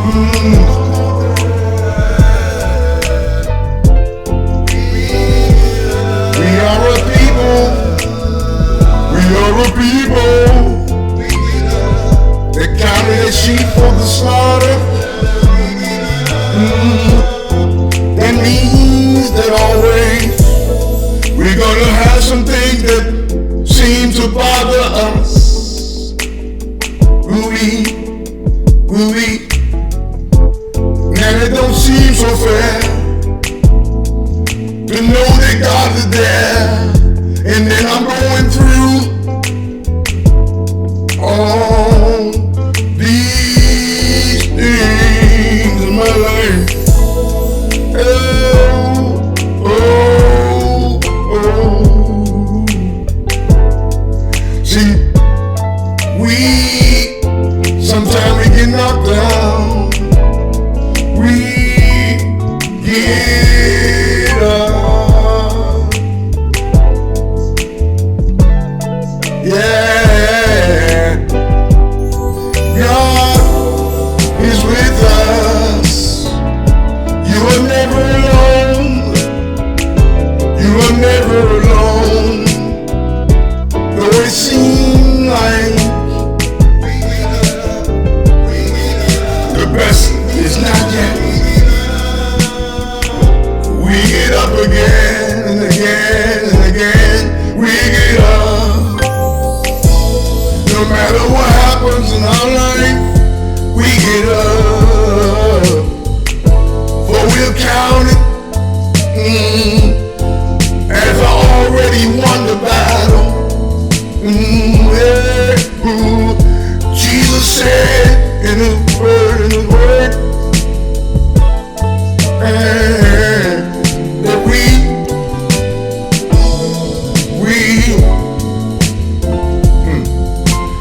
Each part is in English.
We are a people. We are a people that counted as sheep for the slaughter. That means that always we're gonna have some things that seem to bother us. Will we? Man, it don't seem so fair to know that God is there, and then I'm going through all these things in my life. See, sometimes we get knocked down, we get up. Yeah, God is with us. You are never alone. You are never alone. Though it seems like the best is not yet, we get up again and again and again. We get up. No matter what happens in our life, we get up. For we'll count it as I already won the battle. Jesus said in His word, that we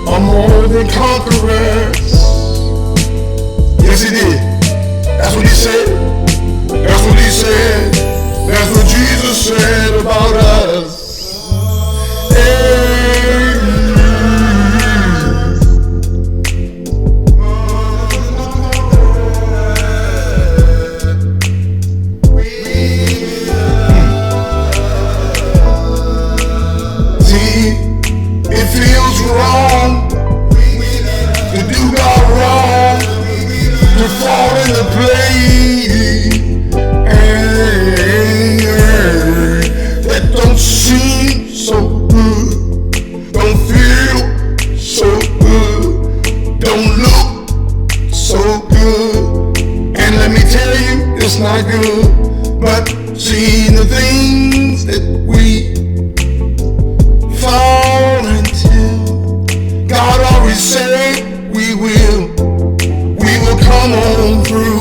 are more than conquerors. Yes, He did. That's what He said. That's what He said. That's what Jesus said about us. It feels wrong to do God wrong, to fall in the play that don't seem so good, don't feel so good, don't look so good. And let me tell you, it's not good. But see, the things that we fall into, God always said we will come on through.